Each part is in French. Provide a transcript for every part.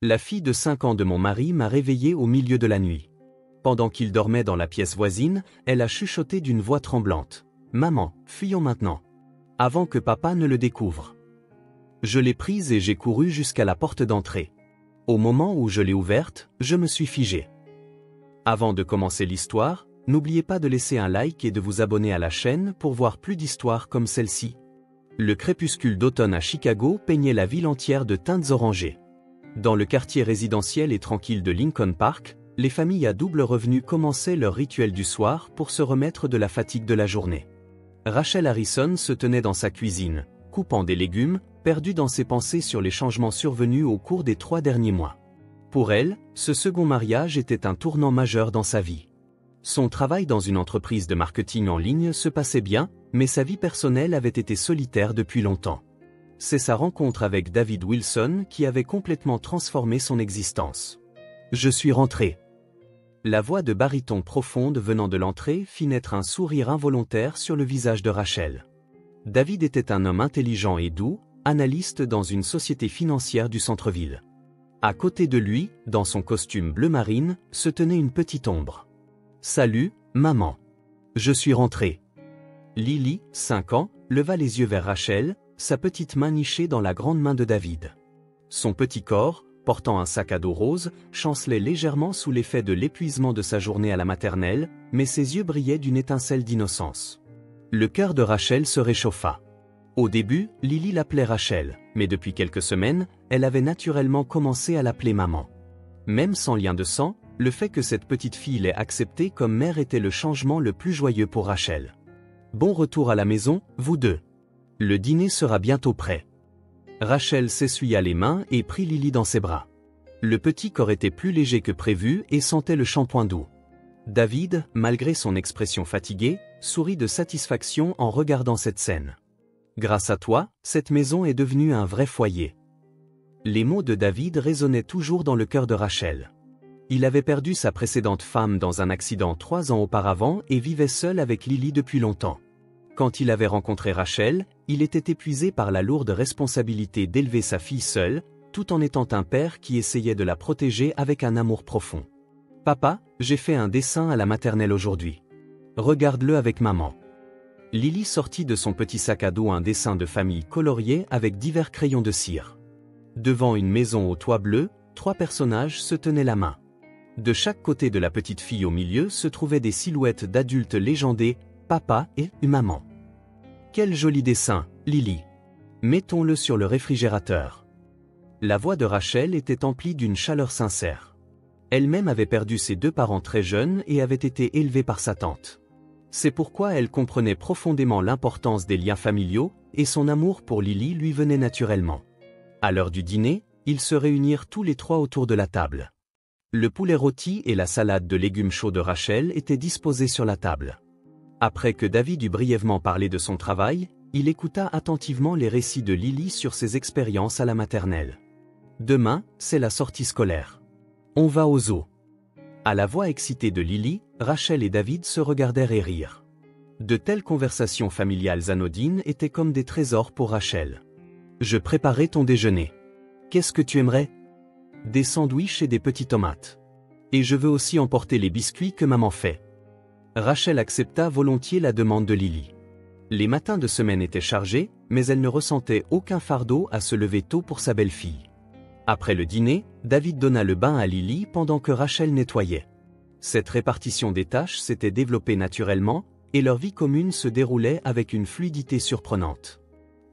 La fille de 5 ans de mon mari m'a réveillé au milieu de la nuit. Pendant qu'il dormait dans la pièce voisine, elle a chuchoté d'une voix tremblante. « Maman, fuyons maintenant. Avant que papa ne le découvre. » Je l'ai prise et j'ai couru jusqu'à la porte d'entrée. Au moment où je l'ai ouverte, je me suis figé. Avant de commencer l'histoire, n'oubliez pas de laisser un like et de vous abonner à la chaîne pour voir plus d'histoires comme celle-ci. Le crépuscule d'automne à Chicago peignait la ville entière de teintes orangées. Dans le quartier résidentiel et tranquille de Lincoln Park, les familles à double revenu commençaient leur rituel du soir pour se remettre de la fatigue de la journée. Rachel Harrison se tenait dans sa cuisine, coupant des légumes, perdue dans ses pensées sur les changements survenus au cours des 3 derniers mois. Pour elle, ce second mariage était un tournant majeur dans sa vie. Son travail dans une entreprise de marketing en ligne se passait bien, mais sa vie personnelle avait été solitaire depuis longtemps. C'est sa rencontre avec David Wilson qui avait complètement transformé son existence. Je suis rentré. La voix de baryton profonde venant de l'entrée fit naître un sourire involontaire sur le visage de Rachel. David était un homme intelligent et doux, analyste dans une société financière du centre-ville. À côté de lui, dans son costume bleu marine, se tenait une petite ombre. « Salut, maman. Je suis rentré. » Lily, 5 ans, leva les yeux vers Rachel, sa petite main nichée dans la grande main de David. Son petit corps, portant un sac à dos rose, chancelait légèrement sous l'effet de l'épuisement de sa journée à la maternelle, mais ses yeux brillaient d'une étincelle d'innocence. Le cœur de Rachel se réchauffa. Au début, Lily l'appelait Rachel, mais depuis quelques semaines, elle avait naturellement commencé à l'appeler maman. Même sans lien de sang, le fait que cette petite fille l'ait acceptée comme mère était le changement le plus joyeux pour Rachel. Bon retour à la maison, vous deux. Le dîner sera bientôt prêt. Rachel s'essuya les mains et prit Lily dans ses bras. Le petit corps était plus léger que prévu et sentait le shampoing doux. David, malgré son expression fatiguée, sourit de satisfaction en regardant cette scène. Grâce à toi, cette maison est devenue un vrai foyer. Les mots de David résonnaient toujours dans le cœur de Rachel. Il avait perdu sa précédente femme dans un accident 3 ans auparavant et vivait seul avec Lily depuis longtemps. Quand il avait rencontré Rachel, il était épuisé par la lourde responsabilité d'élever sa fille seule, tout en étant un père qui essayait de la protéger avec un amour profond. « Papa, j'ai fait un dessin à la maternelle aujourd'hui. Regarde-le avec maman. » Lily sortit de son petit sac à dos un dessin de famille colorié avec divers crayons de cire. Devant une maison au toit bleu, 3 personnages se tenaient la main. De chaque côté de la petite fille au milieu se trouvaient des silhouettes d'adultes légendés, papa et maman. Quel joli dessin, Lily. Mettons-le sur le réfrigérateur. La voix de Rachel était emplie d'une chaleur sincère. Elle-même avait perdu ses 2 parents très jeunes et avait été élevée par sa tante. C'est pourquoi elle comprenait profondément l'importance des liens familiaux, et son amour pour Lily lui venait naturellement. À l'heure du dîner, ils se réunirent tous les 3 autour de la table. Le poulet rôti et la salade de légumes chauds de Rachel étaient disposés sur la table. Après que David eut brièvement parlé de son travail, il écouta attentivement les récits de Lily sur ses expériences à la maternelle. Demain, c'est la sortie scolaire. On va au zoo. À la voix excitée de Lily, Rachel et David se regardèrent et rirent. De telles conversations familiales anodines étaient comme des trésors pour Rachel. Je préparais ton déjeuner. Qu'est-ce que tu aimerais? Des sandwichs et des petites tomates. Et je veux aussi emporter les biscuits que maman fait. Rachel accepta volontiers la demande de Lily. Les matins de semaine étaient chargés, mais elle ne ressentait aucun fardeau à se lever tôt pour sa belle-fille. Après le dîner, David donna le bain à Lily pendant que Rachel nettoyait. Cette répartition des tâches s'était développée naturellement, et leur vie commune se déroulait avec une fluidité surprenante.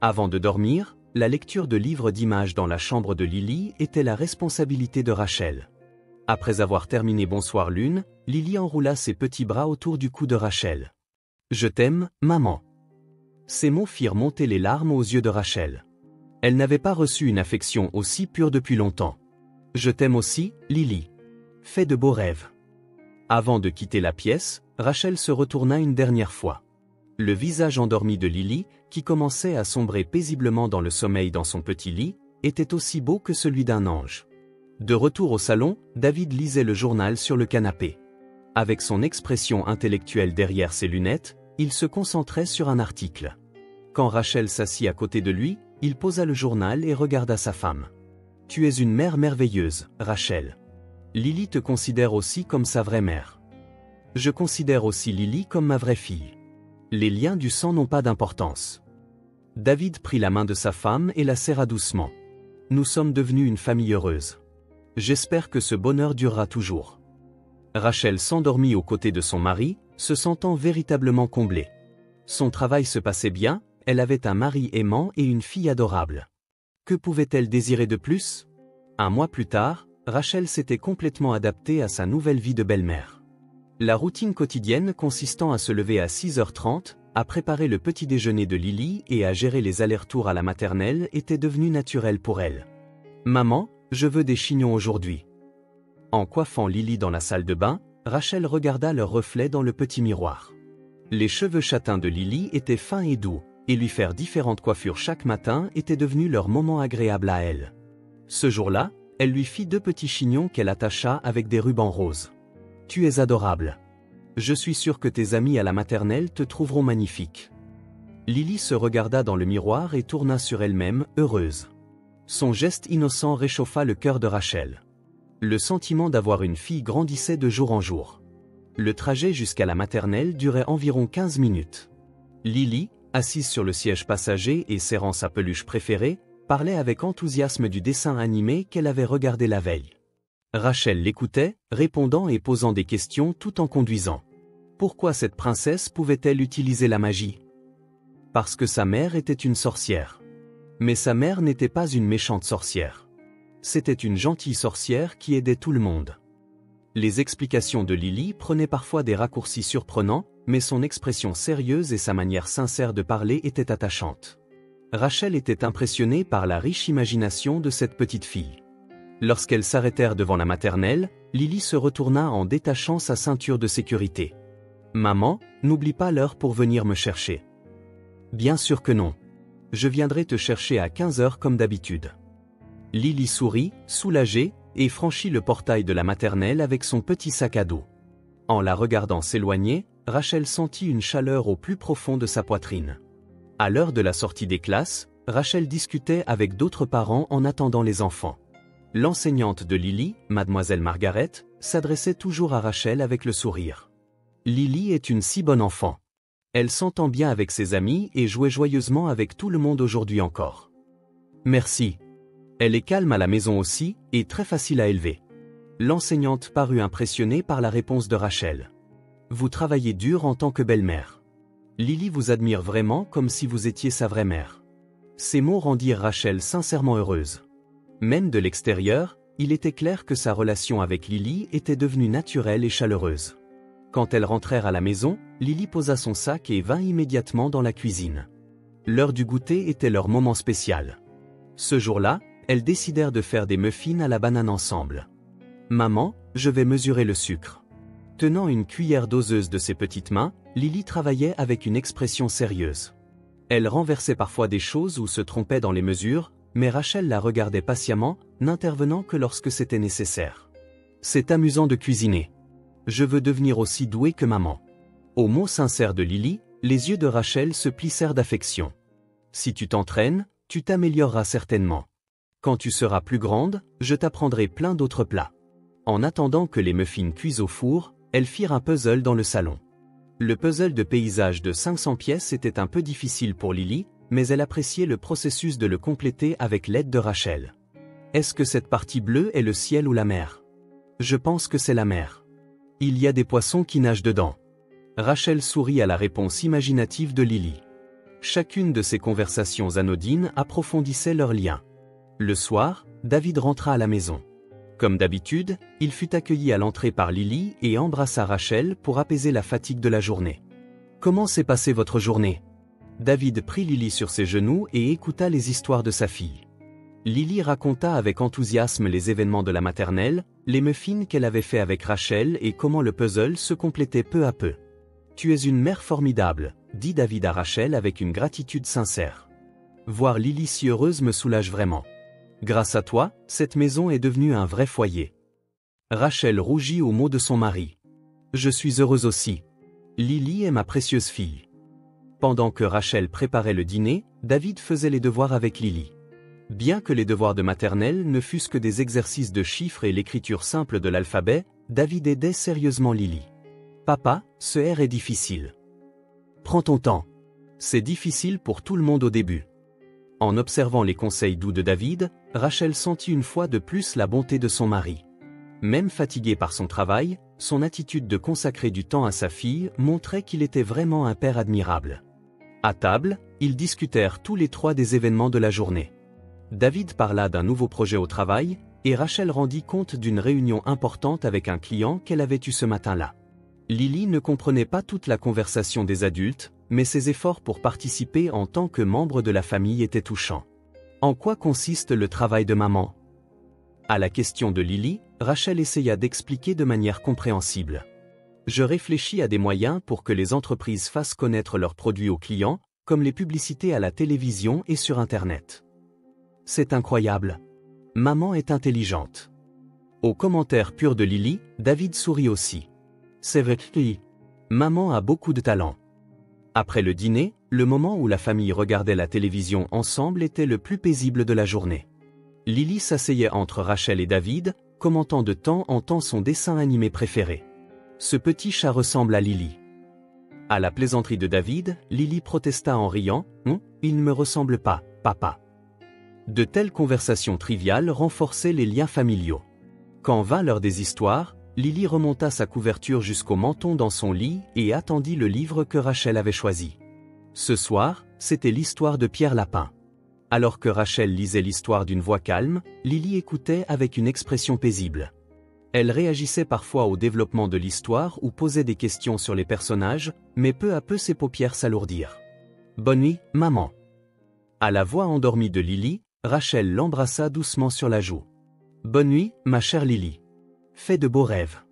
Avant de dormir, la lecture de livres d'images dans la chambre de Lily était la responsabilité de Rachel. Après avoir terminé Bonsoir Lune, Lily enroula ses petits bras autour du cou de Rachel. « Je t'aime, maman. » Ces mots firent monter les larmes aux yeux de Rachel. Elle n'avait pas reçu une affection aussi pure depuis longtemps. « Je t'aime aussi, Lily. Fais de beaux rêves. » Avant de quitter la pièce, Rachel se retourna une dernière fois. Le visage endormi de Lily, qui commençait à sombrer paisiblement dans le sommeil dans son petit lit, était aussi beau que celui d'un ange. De retour au salon, David lisait le journal sur le canapé. Avec son expression intellectuelle derrière ses lunettes, il se concentrait sur un article. Quand Rachel s'assit à côté de lui, il posa le journal et regarda sa femme. « Tu es une mère merveilleuse, Rachel. Lily te considère aussi comme sa vraie mère. Je considère aussi Lily comme ma vraie fille. Les liens du sang n'ont pas d'importance. David prit la main de sa femme et la serra doucement. Nous sommes devenus une famille heureuse. J'espère que ce bonheur durera toujours. Rachel s'endormit aux côtés de son mari, se sentant véritablement comblée. Son travail se passait bien, elle avait un mari aimant et une fille adorable. Que pouvait-elle désirer de plus? Un mois plus tard, Rachel s'était complètement adaptée à sa nouvelle vie de belle-mère. La routine quotidienne consistant à se lever à 6h30, à préparer le petit déjeuner de Lily et à gérer les allers-retours à la maternelle était devenue naturelle pour elle. « Maman, je veux des chignons aujourd'hui. » En coiffant Lily dans la salle de bain, Rachel regarda leur reflet dans le petit miroir. Les cheveux châtains de Lily étaient fins et doux, et lui faire différentes coiffures chaque matin était devenu leur moment agréable à elle. Ce jour-là, elle lui fit 2 petits chignons qu'elle attacha avec des rubans roses. « Tu es adorable. Je suis sûre que tes amis à la maternelle te trouveront magnifique. » Lily se regarda dans le miroir et tourna sur elle-même, heureuse. Son geste innocent réchauffa le cœur de Rachel. Le sentiment d'avoir une fille grandissait de jour en jour. Le trajet jusqu'à la maternelle durait environ 15 minutes. Lily, assise sur le siège passager et serrant sa peluche préférée, parlait avec enthousiasme du dessin animé qu'elle avait regardé la veille. Rachel l'écoutait, répondant et posant des questions tout en conduisant. Pourquoi cette princesse pouvait-elle utiliser la magie? Parce que sa mère était une sorcière. Mais sa mère n'était pas une méchante sorcière. C'était une gentille sorcière qui aidait tout le monde. Les explications de Lily prenaient parfois des raccourcis surprenants, mais son expression sérieuse et sa manière sincère de parler étaient attachantes. Rachel était impressionnée par la riche imagination de cette petite fille. Lorsqu'elles s'arrêtèrent devant la maternelle, Lily se retourna en détachant sa ceinture de sécurité. « Maman, n'oublie pas l'heure pour venir me chercher. »« Bien sûr que non. Je viendrai te chercher à 15h comme d'habitude. » Lily sourit, soulagée, et franchit le portail de la maternelle avec son petit sac à dos. En la regardant s'éloigner, Rachel sentit une chaleur au plus profond de sa poitrine. À l'heure de la sortie des classes, Rachel discutait avec d'autres parents en attendant les enfants. L'enseignante de Lily, mademoiselle Margaret, s'adressait toujours à Rachel avec le sourire. Lily est une si bonne enfant. Elle s'entend bien avec ses amis et jouait joyeusement avec tout le monde aujourd'hui encore. Merci. Elle est calme à la maison aussi, et très facile à élever. L'enseignante parut impressionnée par la réponse de Rachel. Vous travaillez dur en tant que belle-mère. Lily vous admire vraiment comme si vous étiez sa vraie mère. Ces mots rendirent Rachel sincèrement heureuse. Même de l'extérieur, il était clair que sa relation avec Lily était devenue naturelle et chaleureuse. Quand elles rentrèrent à la maison, Lily posa son sac et vint immédiatement dans la cuisine. L'heure du goûter était leur moment spécial. Ce jour-là, elles décidèrent de faire des muffins à la banane ensemble. « Maman, je vais mesurer le sucre. » Tenant une cuillère doseuse de ses petites mains, Lily travaillait avec une expression sérieuse. Elle renversait parfois des choses ou se trompait dans les mesures, mais Rachel la regardait patiemment, n'intervenant que lorsque c'était nécessaire. « C'est amusant de cuisiner. Je veux devenir aussi douée que maman. » Aux mots sincères de Lily, les yeux de Rachel se plissèrent d'affection. « Si tu t'entraînes, tu t'amélioreras certainement. Quand tu seras plus grande, je t'apprendrai plein d'autres plats. » En attendant que les muffins cuisent au four, elles firent un puzzle dans le salon. Le puzzle de paysage de 500 pièces était un peu difficile pour Lily, mais elle appréciait le processus de le compléter avec l'aide de Rachel. « Est-ce que cette partie bleue est le ciel ou la mer? » « Je pense que c'est la mer. Il y a des poissons qui nagent dedans. » Rachel sourit à la réponse imaginative de Lily. Chacune de ces conversations anodines approfondissait leur lien. Le soir, David rentra à la maison. Comme d'habitude, il fut accueilli à l'entrée par Lily et embrassa Rachel pour apaiser la fatigue de la journée. « Comment s'est passée votre journée ?» David prit Lily sur ses genoux et écouta les histoires de sa fille. Lily raconta avec enthousiasme les événements de la maternelle, les muffins qu'elle avait fait avec Rachel et comment le puzzle se complétait peu à peu. « Tu es une mère formidable, » dit David à Rachel avec une gratitude sincère. « Voir Lily si heureuse me soulage vraiment. Grâce à toi, cette maison est devenue un vrai foyer. » Rachel rougit aux mots de son mari. « Je suis heureuse aussi. Lily est ma précieuse fille. » Pendant que Rachel préparait le dîner, David faisait les devoirs avec Lily. « Bien que les devoirs de maternelle ne fussent que des exercices de chiffres et l'écriture simple de l'alphabet, David aidait sérieusement Lily. Papa, ce R est difficile. Prends ton temps. C'est difficile pour tout le monde au début. En observant les conseils doux de David, Rachel sentit une fois de plus la bonté de son mari. Même fatigué par son travail, son attitude de consacrer du temps à sa fille montrait qu'il était vraiment un père admirable. À table, ils discutèrent tous les trois des événements de la journée. David parla d'un nouveau projet au travail, et Rachel rendit compte d'une réunion importante avec un client qu'elle avait eu ce matin-là. Lily ne comprenait pas toute la conversation des adultes, mais ses efforts pour participer en tant que membre de la famille étaient touchants. En quoi consiste le travail de maman? À la question de Lily, Rachel essaya d'expliquer de manière compréhensible. Je réfléchis à des moyens pour que les entreprises fassent connaître leurs produits aux clients, comme les publicités à la télévision et sur Internet. C'est incroyable. Maman est intelligente. Aux commentaires purs de Lily, David sourit aussi. C'est vrai que maman a beaucoup de talent. Après le dîner, le moment où la famille regardait la télévision ensemble était le plus paisible de la journée. Lily s'asseyait entre Rachel et David, commentant de temps en temps son dessin animé préféré. Ce petit chat ressemble à Lily. À la plaisanterie de David, Lily protesta en riant « Il ne me ressemble pas, papa ». De telles conversations triviales renforçaient les liens familiaux. Quand vint l'heure des histoires, Lily remonta sa couverture jusqu'au menton dans son lit et attendit le livre que Rachel avait choisi. Ce soir, c'était l'histoire de Pierre Lapin. Alors que Rachel lisait l'histoire d'une voix calme, Lily écoutait avec une expression paisible. Elle réagissait parfois au développement de l'histoire ou posait des questions sur les personnages, mais peu à peu ses paupières s'alourdirent. « Bonne nuit, maman ». À la voix endormie de Lily, Rachel l'embrassa doucement sur la joue. « Bonne nuit, ma chère Lily. Fais de beaux rêves. »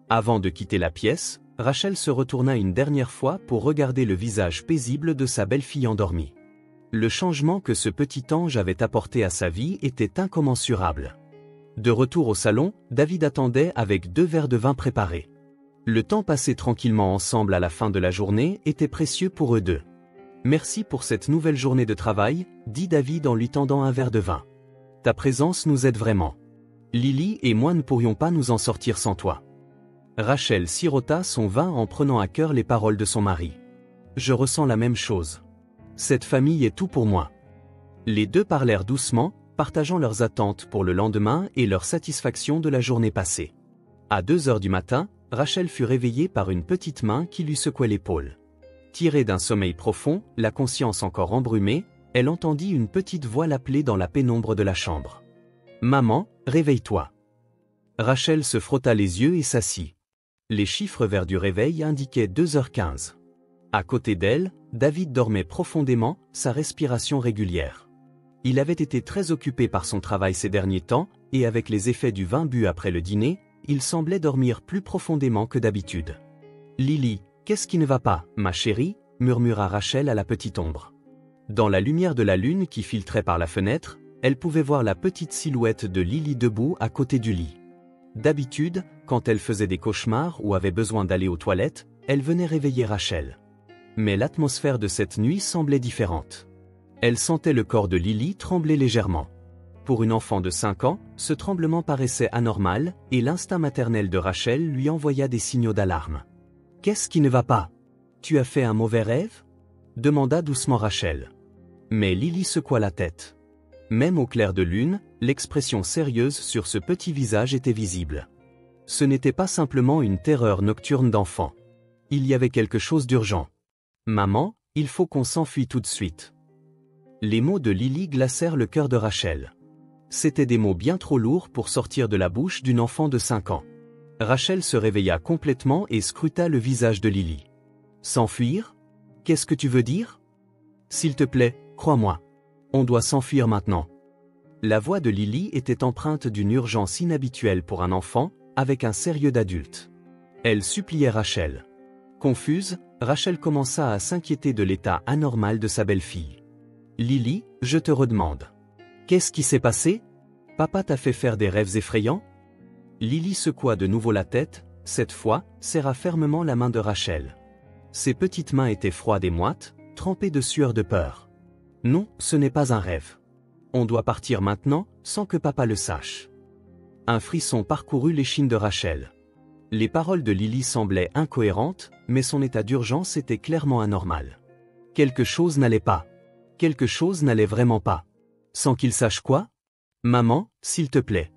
Avant de quitter la pièce, Rachel se retourna une dernière fois pour regarder le visage paisible de sa belle-fille endormie. Le changement que ce petit ange avait apporté à sa vie était incommensurable. De retour au salon, David attendait avec 2 verres de vin préparés. Le temps passé tranquillement ensemble à la fin de la journée était précieux pour eux deux. « Merci pour cette nouvelle journée de travail », dit David en lui tendant un verre de vin. « Ta présence nous aide vraiment. Lily et moi ne pourrions pas nous en sortir sans toi. » Rachel sirota son vin en prenant à cœur les paroles de son mari. « Je ressens la même chose. Cette famille est tout pour moi. » Les deux parlèrent doucement, partageant leurs attentes pour le lendemain et leur satisfaction de la journée passée. À 2 heures du matin, Rachel fut réveillée par une petite main qui lui secouait l'épaule. Tirée d'un sommeil profond, la conscience encore embrumée, elle entendit une petite voix l'appeler dans la pénombre de la chambre. « Maman, réveille-toi. » Rachel se frotta les yeux et s'assit. Les chiffres verts du réveil indiquaient 2h15. À côté d'elle, David dormait profondément, sa respiration régulière. Il avait été très occupé par son travail ces derniers temps, et avec les effets du vin bu après le dîner, il semblait dormir plus profondément que d'habitude. « Lily, qu'est-ce qui ne va pas, ma chérie ?» murmura Rachel à la petite ombre. Dans la lumière de la lune qui filtrait par la fenêtre, elle pouvait voir la petite silhouette de Lily debout à côté du lit. D'habitude, quand elle faisait des cauchemars ou avait besoin d'aller aux toilettes, elle venait réveiller Rachel. Mais l'atmosphère de cette nuit semblait différente. Elle sentait le corps de Lily trembler légèrement. Pour une enfant de 5 ans, ce tremblement paraissait anormal, et l'instinct maternel de Rachel lui envoya des signaux d'alarme. « Qu'est-ce qui ne va pas? Tu as fait un mauvais rêve ?» demanda doucement Rachel. Mais Lily secoua la tête. Même au clair de lune, l'expression sérieuse sur ce petit visage était visible. Ce n'était pas simplement une terreur nocturne d'enfant. Il y avait quelque chose d'urgent. « Maman, il faut qu'on s'enfuit tout de suite. » Les mots de Lily glacèrent le cœur de Rachel. C'étaient des mots bien trop lourds pour sortir de la bouche d'une enfant de 5 ans. Rachel se réveilla complètement et scruta le visage de Lily. « S'enfuir? Qu'est-ce que tu veux dire? S'il te plaît, crois-moi. On doit s'enfuir maintenant. » La voix de Lily était empreinte d'une urgence inhabituelle pour un enfant, avec un sérieux d'adulte. Elle suppliait Rachel. Confuse, Rachel commença à s'inquiéter de l'état anormal de sa belle-fille. « Lily, je te redemande. Qu'est-ce qui s'est passé? Papa t'a fait faire des rêves effrayants ?» Lily secoua de nouveau la tête, cette fois, serra fermement la main de Rachel. Ses petites mains étaient froides et moites, trempées de sueur de peur. « Non, ce n'est pas un rêve. On doit partir maintenant, sans que papa le sache. Un frisson parcourut l'échine de Rachel. Les paroles de Lily semblaient incohérentes, mais son état d'urgence était clairement anormal. Quelque chose n'allait pas. Quelque chose n'allait vraiment pas. Sans qu'il sache quoi? Maman, s'il te plaît.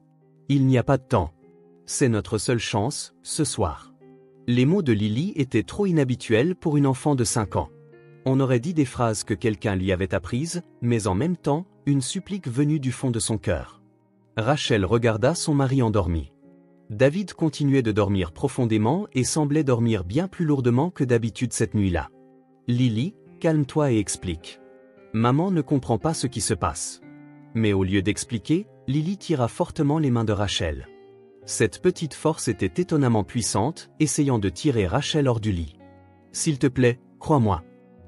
Il n'y a pas de temps. C'est notre seule chance, ce soir. Les mots de Lily étaient trop inhabituels pour une enfant de 5 ans. On aurait dit des phrases que quelqu'un lui avait apprises, mais en même temps, une supplique venue du fond de son cœur. Rachel regarda son mari endormi. David continuait de dormir profondément et semblait dormir bien plus lourdement que d'habitude cette nuit-là. Lily, calme-toi et explique. Maman ne comprend pas ce qui se passe. Mais au lieu d'expliquer, Lily tira fortement les mains de Rachel. Cette petite force était étonnamment puissante, essayant de tirer Rachel hors du lit. S'il te plaît, crois-moi.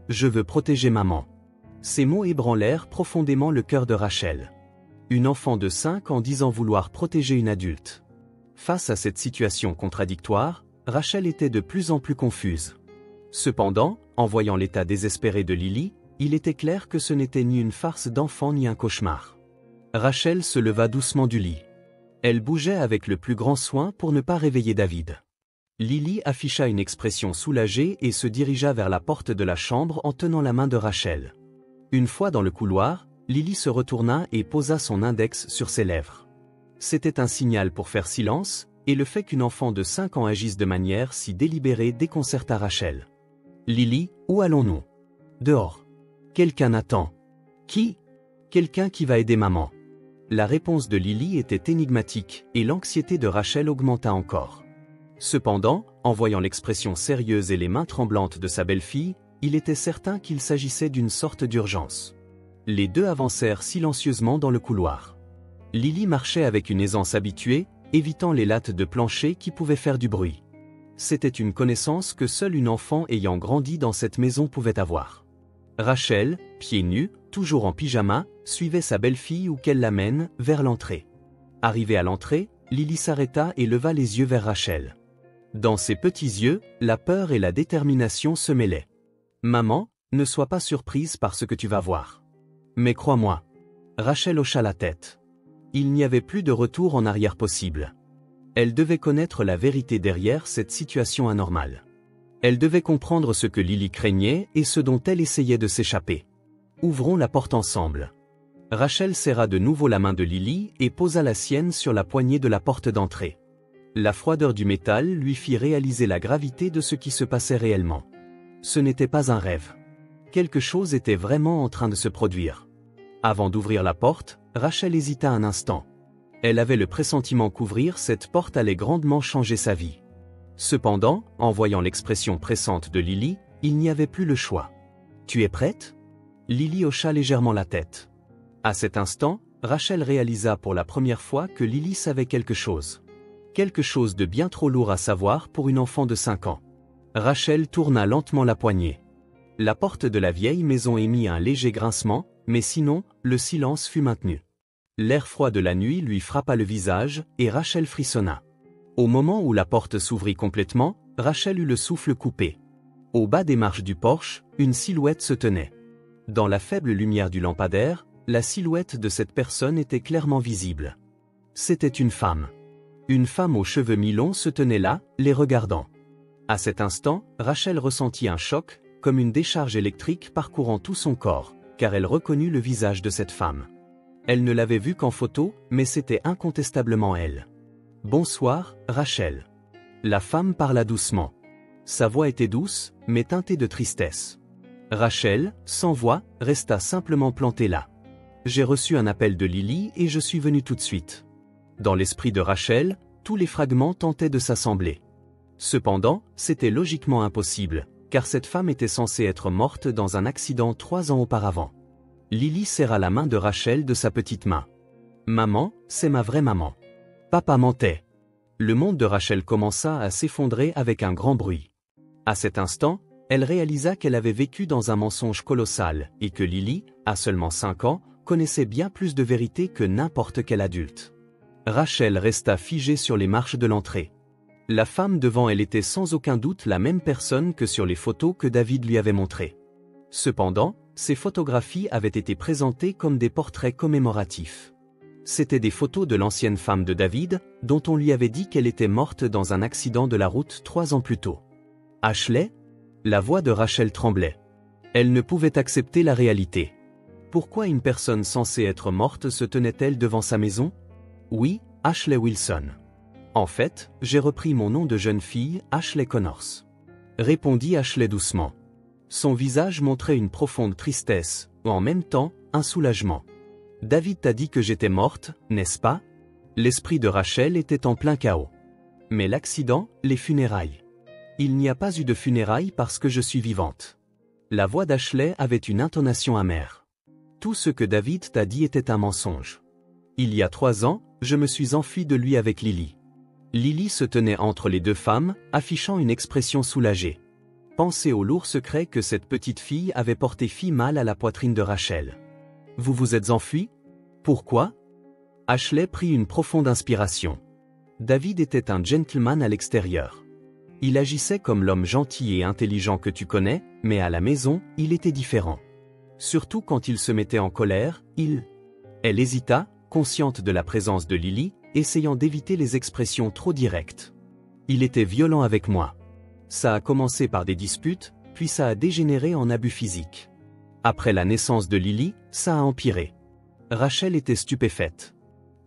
Je veux protéger maman. Ces mots ébranlèrent profondément le cœur de Rachel. Une enfant de 5 ans disant vouloir protéger une adulte. Face à cette situation contradictoire, Rachel était de plus en plus confuse. Cependant, en voyant l'état désespéré de Lily, il était clair que ce n'était ni une farce d'enfant ni un cauchemar. Rachel se leva doucement du lit. Elle bougeait avec le plus grand soin pour ne pas réveiller David. Lily afficha une expression soulagée et se dirigea vers la porte de la chambre en tenant la main de Rachel. Une fois dans le couloir, Lily se retourna et posa son index sur ses lèvres. C'était un signal pour faire silence, et le fait qu'une enfant de 5 ans agisse de manière si délibérée déconcerta Rachel. « Lily, où allons-nous ? » ?»« Dehors. »« Quelqu'un attend. »« Qui ? » ?»« Quelqu'un qui va aider maman. » La réponse de Lily était énigmatique, et l'anxiété de Rachel augmenta encore. Cependant, en voyant l'expression sérieuse et les mains tremblantes de sa belle-fille, il était certain qu'il s'agissait d'une sorte d'urgence. Les deux avancèrent silencieusement dans le couloir. Lily marchait avec une aisance habituée, évitant les lattes de plancher qui pouvaient faire du bruit. C'était une connaissance que seule une enfant ayant grandi dans cette maison pouvait avoir. Rachel, pieds nus, toujours en pyjama, suivait sa belle-fille où qu'elle l'amène, vers l'entrée. Arrivée à l'entrée, Lily s'arrêta et leva les yeux vers Rachel. Dans ses petits yeux, la peur et la détermination se mêlaient. « Maman, ne sois pas surprise par ce que tu vas voir. Mais crois-moi. » Rachel hocha la tête. Il n'y avait plus de retour en arrière possible. Elle devait connaître la vérité derrière cette situation anormale. Elle devait comprendre ce que Lily craignait et ce dont elle essayait de s'échapper. Ouvrons la porte ensemble. Rachel serra de nouveau la main de Lily et posa la sienne sur la poignée de la porte d'entrée. La froideur du métal lui fit réaliser la gravité de ce qui se passait réellement. Ce n'était pas un rêve. Quelque chose était vraiment en train de se produire. Avant d'ouvrir la porte, Rachel hésita un instant. Elle avait le pressentiment qu'ouvrir cette porte allait grandement changer sa vie. Cependant, en voyant l'expression pressante de Lily, il n'y avait plus le choix. « Tu es prête ?» Lily hocha légèrement la tête. À cet instant, Rachel réalisa pour la première fois que Lily savait quelque chose. Quelque chose de bien trop lourd à savoir pour une enfant de 5 ans. Rachel tourna lentement la poignée. La porte de la vieille maison émit un léger grincement, mais sinon, le silence fut maintenu. L'air froid de la nuit lui frappa le visage, et Rachel frissonna. Au moment où la porte s'ouvrit complètement, Rachel eut le souffle coupé. Au bas des marches du porche, une silhouette se tenait. Dans la faible lumière du lampadaire, la silhouette de cette personne était clairement visible. C'était une femme. Une femme aux cheveux mi-longs se tenait là, les regardant. À cet instant, Rachel ressentit un choc, comme une décharge électrique parcourant tout son corps, car elle reconnut le visage de cette femme. Elle ne l'avait vue qu'en photo, mais c'était incontestablement elle. « Bonsoir, Rachel. » La femme parla doucement. Sa voix était douce, mais teintée de tristesse. Rachel, sans voix, resta simplement plantée là. « J'ai reçu un appel de Lily et je suis venue tout de suite. » Dans l'esprit de Rachel, tous les fragments tentaient de s'assembler. Cependant, c'était logiquement impossible, car cette femme était censée être morte dans un accident 3 ans auparavant. Lily serra la main de Rachel de sa petite main. « Maman, c'est ma vraie maman. » Papa mentait. Le monde de Rachel commença à s'effondrer avec un grand bruit. À cet instant, elle réalisa qu'elle avait vécu dans un mensonge colossal et que Lily, à seulement 5 ans, connaissait bien plus de vérité que n'importe quel adulte. Rachel resta figée sur les marches de l'entrée. La femme devant elle était sans aucun doute la même personne que sur les photos que David lui avait montrées. Cependant, Ces photographies avaient été présentées comme des portraits commémoratifs. C'étaient des photos de l'ancienne femme de David, dont on lui avait dit qu'elle était morte dans un accident de la route 3 ans plus tôt. Ashley? La voix de Rachel tremblait. Elle ne pouvait accepter la réalité. Pourquoi une personne censée être morte se tenait-elle devant sa maison? Oui, Ashley Wilson. En fait, j'ai repris mon nom de jeune fille, Ashley Connors. Répondit Ashley doucement. Son visage montrait une profonde tristesse, ou en même temps, un soulagement. David t'a dit que j'étais morte, n'est-ce pas? L'esprit de Rachel était en plein chaos. Mais l'accident, les funérailles. Il n'y a pas eu de funérailles parce que je suis vivante. La voix d'Ashley avait une intonation amère. Tout ce que David t'a dit était un mensonge. Il y a 3 ans, je me suis enfuie de lui avec Lily. Lily se tenait entre les deux femmes, affichant une expression soulagée. Pensez au lourd secret que cette petite fille avait porté mal à la poitrine de Rachel. Vous vous êtes enfui? Pourquoi? Ashley prit une profonde inspiration. David était un gentleman à l'extérieur. Il agissait comme l'homme gentil et intelligent que tu connais, mais à la maison, il était différent. Surtout quand il se mettait en colère, Elle hésita, consciente de la présence de Lily, essayant d'éviter les expressions trop directes. Il était violent avec moi. Ça a commencé par des disputes, puis ça a dégénéré en abus physiques. Après la naissance de Lily, ça a empiré. Rachel était stupéfaite.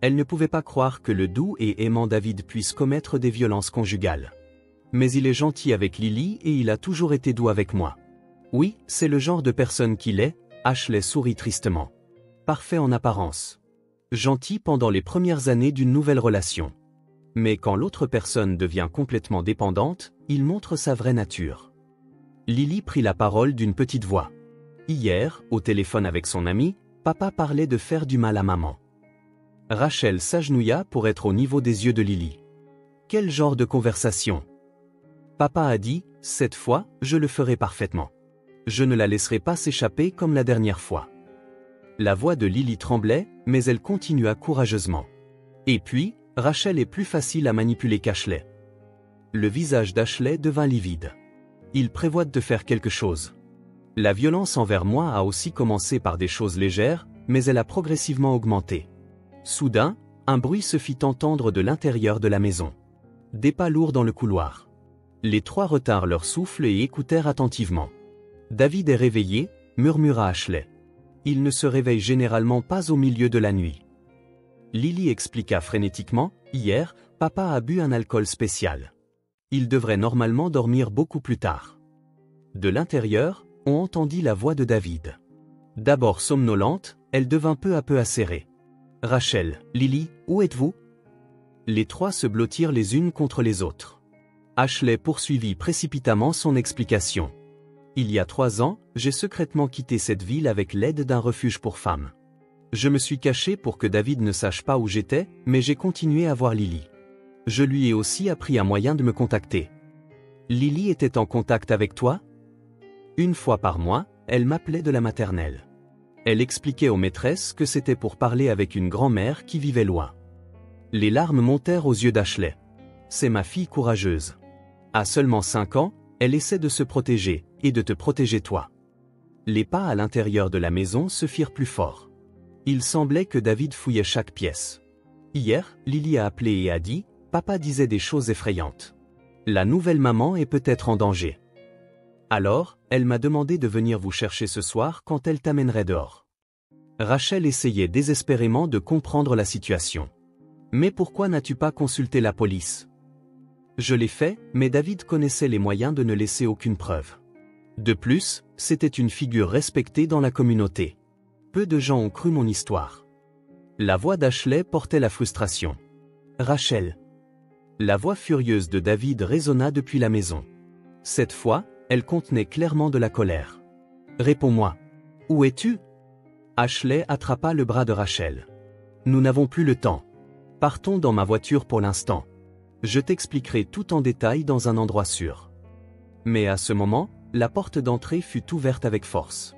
Elle ne pouvait pas croire que le doux et aimant David puisse commettre des violences conjugales. Mais il est gentil avec Lily et il a toujours été doux avec moi. Oui, c'est le genre de personne qu'il est, Ashley sourit tristement. Parfait en apparence. Gentil pendant les premières années d'une nouvelle relation. Mais quand l'autre personne devient complètement dépendante, il montre sa vraie nature. Lily prit la parole d'une petite voix. Hier, au téléphone avec son ami, papa parlait de faire du mal à maman. Rachel s'agenouilla pour être au niveau des yeux de Lily. Quel genre de conversation? Papa a dit, cette fois, je le ferai parfaitement. Je ne la laisserai pas s'échapper comme la dernière fois. La voix de Lily tremblait, mais elle continua courageusement. Et puis, Rachel est plus facile à manipuler qu'Ashley. Le visage d'Ashley devint livide. Il prévoit de faire quelque chose. La violence envers moi a aussi commencé par des choses légères, mais elle a progressivement augmenté. Soudain, un bruit se fit entendre de l'intérieur de la maison. Des pas lourds dans le couloir. Les trois retinrent leur souffle et écoutèrent attentivement. David est réveillé, murmura Ashley. Il ne se réveille généralement pas au milieu de la nuit. Lily expliqua frénétiquement, hier, papa a bu un alcool spécial. Il devrait normalement dormir beaucoup plus tard. De l'intérieur, on entendit la voix de David. D'abord somnolente, elle devint peu à peu acérée. Rachel, Lily, où êtes-vous? Les trois se blottirent les unes contre les autres. Ashley poursuivit précipitamment son explication. Il y a 3 ans, j'ai secrètement quitté cette ville avec l'aide d'un refuge pour femmes. Je me suis caché pour que David ne sache pas où j'étais, mais j'ai continué à voir Lily. Je lui ai aussi appris un moyen de me contacter. Lily était en contact avec toi? Une fois par mois, elle m'appelait de la maternelle. Elle expliquait aux maîtresses que c'était pour parler avec une grand-mère qui vivait loin. Les larmes montèrent aux yeux d'Ashley. C'est ma fille courageuse. À seulement 5 ans, elle essaie de se protéger, et de te protéger toi. Les pas à l'intérieur de la maison se firent plus forts. Il semblait que David fouillait chaque pièce. Hier, Lily a appelé et a dit, papa disait des choses effrayantes. La nouvelle maman est peut-être en danger. Alors, elle m'a demandé de venir vous chercher ce soir quand elle t'amènerait dehors. Rachel essayait désespérément de comprendre la situation. Mais pourquoi n'as-tu pas consulté la police? Je l'ai fait, mais David connaissait les moyens de ne laisser aucune preuve. De plus, c'était une figure respectée dans la communauté. Peu de gens ont cru mon histoire. La voix d'Ashley portait la frustration. Rachel. La voix furieuse de David résonna depuis la maison. Cette fois, elle contenait clairement de la colère. Réponds-moi. Où es-tu? Ashley attrapa le bras de Rachel. Nous n'avons plus le temps. Partons dans ma voiture pour l'instant. Je t'expliquerai tout en détail dans un endroit sûr. Mais à ce moment, la porte d'entrée fut ouverte avec force.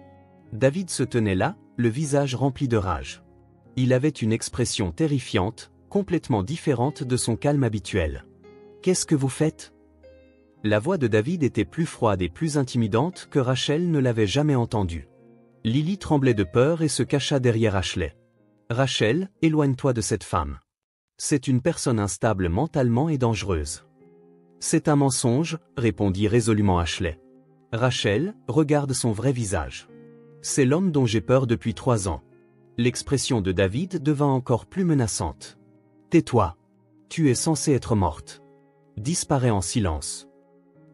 David se tenait là, le visage rempli de rage. Il avait une expression terrifiante, complètement différente de son calme habituel. Qu'est-ce que vous faites? La voix de David était plus froide et plus intimidante que Rachel ne l'avait jamais entendue. Lily tremblait de peur et se cacha derrière Ashley. Rachel, éloigne-toi de cette femme. C'est une personne instable mentalement et dangereuse. C'est un mensonge, répondit résolument Ashley. Rachel, regarde son vrai visage. C'est l'homme dont j'ai peur depuis 3 ans. L'expression de David devint encore plus menaçante. Tais-toi. Tu es censée être morte. Disparaît en silence.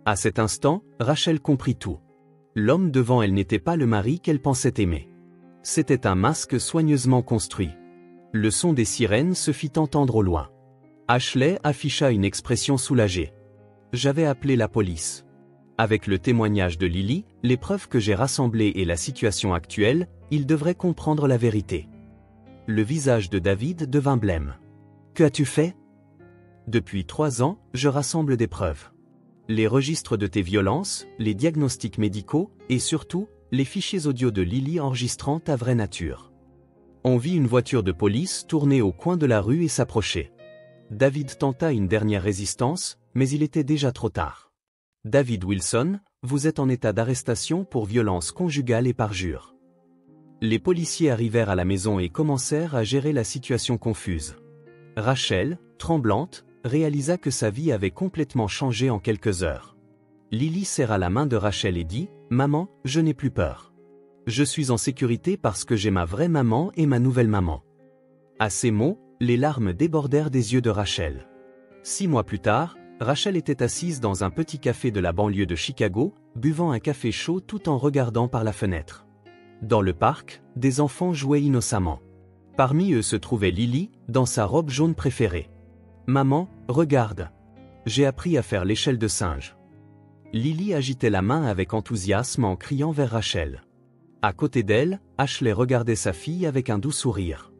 À cet instant, Rachel comprit tout. L'homme devant elle n'était pas le mari qu'elle pensait aimer. C'était un masque soigneusement construit. Le son des sirènes se fit entendre au loin. Ashley afficha une expression soulagée. J'avais appelé la police. Avec le témoignage de Lily, les preuves que j'ai rassemblées et la situation actuelle, il devrait comprendre la vérité. Le visage de David devint blême. Que as-tu fait? Depuis 3 ans, je rassemble des preuves. Les registres de tes violences, les diagnostics médicaux, et surtout, les fichiers audio de Lily enregistrant ta vraie nature. On vit une voiture de police tourner au coin de la rue et s'approcher. David tenta une dernière résistance, mais il était déjà trop tard. David Wilson, vous êtes en état d'arrestation pour violence conjugale et parjure. Les policiers arrivèrent à la maison et commencèrent à gérer la situation confuse. Rachel, tremblante, réalisa que sa vie avait complètement changé en quelques heures. Lily serra la main de Rachel et dit « Maman, je n'ai plus peur. Je suis en sécurité parce que j'ai ma vraie maman et ma nouvelle maman. » À ces mots, les larmes débordèrent des yeux de Rachel. 6 mois plus tard, Rachel était assise dans un petit café de la banlieue de Chicago, buvant un café chaud tout en regardant par la fenêtre. Dans le parc, des enfants jouaient innocemment. Parmi eux se trouvait Lily, dans sa robe jaune préférée. « Maman, regarde. J'ai appris à faire l'échelle de singe. » Lily agitait la main avec enthousiasme en criant vers Rachel. À côté d'elle, Ashley regardait sa fille avec un doux sourire.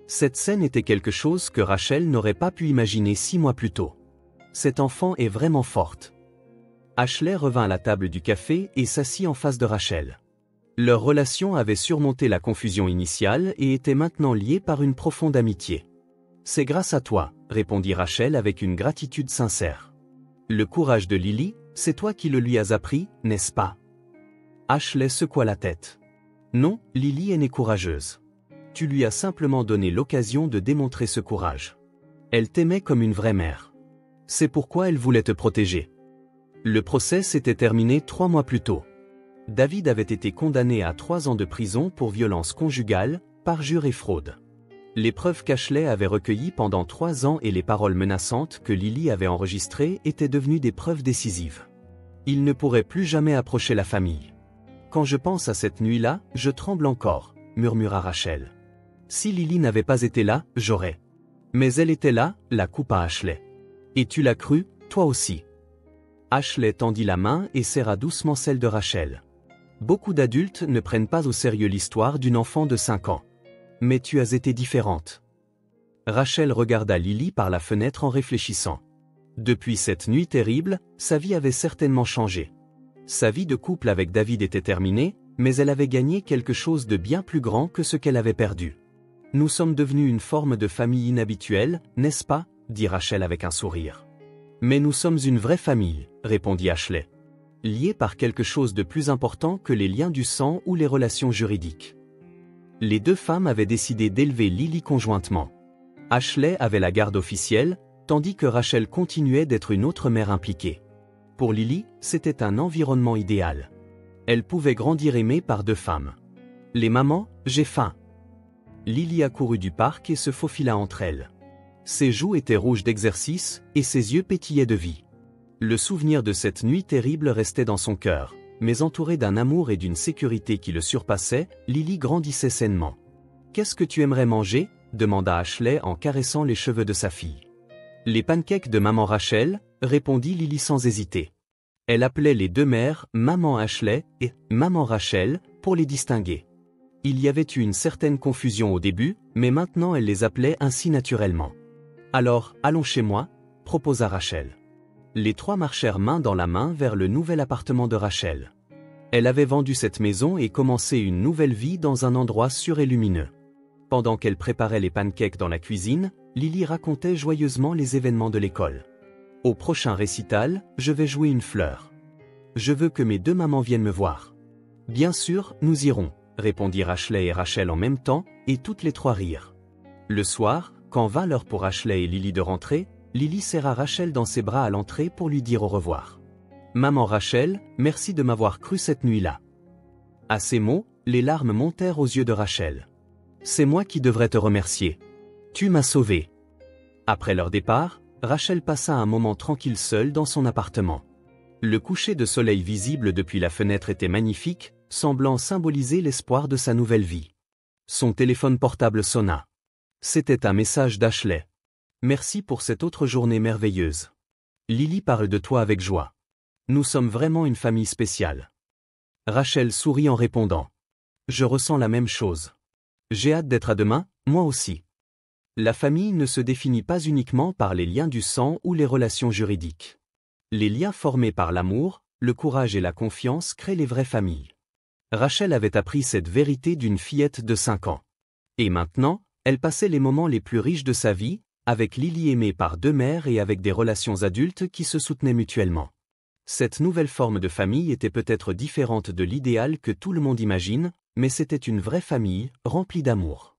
Cette scène était quelque chose que Rachel n'aurait pas pu imaginer 6 mois plus tôt. Cette enfant est vraiment forte. Ashley revint à la table du café et s'assit en face de Rachel. Leur relation avait surmonté la confusion initiale et était maintenant liée par une profonde amitié. « C'est grâce à toi », répondit Rachel avec une gratitude sincère. « Le courage de Lily, c'est toi qui le lui as appris, n'est-ce pas ?» Ashley secoua la tête. « Non, Lily est née courageuse. Tu lui as simplement donné l'occasion de démontrer ce courage. Elle t'aimait comme une vraie mère. C'est pourquoi elle voulait te protéger. » Le procès s'était terminé 3 mois plus tôt. David avait été condamné à 3 ans de prison pour violence conjugale, parjure et fraude. Les preuves qu'Ashley avait recueillies pendant 3 ans et les paroles menaçantes que Lily avait enregistrées étaient devenues des preuves décisives. Il ne pourrait plus jamais approcher la famille. « Quand je pense à cette nuit-là, je tremble encore », murmura Rachel. « Si Lily n'avait pas été là, j'aurais. » Mais elle était là, la coupa Ashley. « Et tu l'as cru, toi aussi. » Ashley tendit la main et serra doucement celle de Rachel. Beaucoup d'adultes ne prennent pas au sérieux l'histoire d'une enfant de 5 ans. Mais tu as été différente. Rachel regarda Lily par la fenêtre en réfléchissant. Depuis cette nuit terrible, sa vie avait certainement changé. Sa vie de couple avec David était terminée, mais elle avait gagné quelque chose de bien plus grand que ce qu'elle avait perdu. Nous sommes devenus une forme de famille inhabituelle, n'est-ce pas? Dit Rachel avec un sourire. Mais nous sommes une vraie famille, répondit Ashley. Liée par quelque chose de plus important que les liens du sang ou les relations juridiques. Les 2 femmes avaient décidé d'élever Lily conjointement. Ashley avait la garde officielle, tandis que Rachel continuait d'être une autre mère impliquée. Pour Lily, c'était un environnement idéal. Elle pouvait grandir aimée par 2 femmes. Les mamans, j'ai faim. Lily accourut du parc et se faufila entre elles. Ses joues étaient rouges d'exercice et ses yeux pétillaient de vie. Le souvenir de cette nuit terrible restait dans son cœur. Mais entourée d'un amour et d'une sécurité qui le surpassaient, Lily grandissait sainement. « Qu'est-ce que tu aimerais manger ?» demanda Ashley en caressant les cheveux de sa fille. « Les pancakes de maman Rachel » répondit Lily sans hésiter. Elle appelait les 2 mères « maman Ashley » et « maman Rachel » pour les distinguer. Il y avait eu une certaine confusion au début, mais maintenant elle les appelait ainsi naturellement. « Alors, allons chez moi » proposa Rachel. Les 3 marchèrent main dans la main vers le nouvel appartement de Rachel. Elle avait vendu cette maison et commencé une nouvelle vie dans un endroit sûr et lumineux. Pendant qu'elle préparait les pancakes dans la cuisine, Lily racontait joyeusement les événements de l'école. « Au prochain récital, je vais jouer une fleur. Je veux que mes 2 mamans viennent me voir. »« Bien sûr, nous irons, » répondirent Ashley et Rachel en même temps, et toutes les trois rirent. Le soir, quand vint l'heure pour Ashley et Lily de rentrer, Lily serra Rachel dans ses bras à l'entrée pour lui dire au revoir. « Maman Rachel, merci de m'avoir cru cette nuit-là. » À ces mots, les larmes montèrent aux yeux de Rachel. « C'est moi qui devrais te remercier. Tu m'as sauvée. » Après leur départ, Rachel passa un moment tranquille seule dans son appartement. Le coucher de soleil visible depuis la fenêtre était magnifique, semblant symboliser l'espoir de sa nouvelle vie. Son téléphone portable sonna. C'était un message d'Ashley. « Merci pour cette autre journée merveilleuse. Lily parle de toi avec joie. Nous sommes vraiment une famille spéciale. » Rachel sourit en répondant. « Je ressens la même chose. J'ai hâte d'être à demain, moi aussi. » La famille ne se définit pas uniquement par les liens du sang ou les relations juridiques. Les liens formés par l'amour, le courage et la confiance créent les vraies familles. Rachel avait appris cette vérité d'une fillette de 5 ans. Et maintenant, elle passait les moments les plus riches de sa vie, avec Lily aimée par deux mères et avec des relations adultes qui se soutenaient mutuellement. Cette nouvelle forme de famille était peut-être différente de l'idéal que tout le monde imagine, mais c'était une vraie famille, remplie d'amour.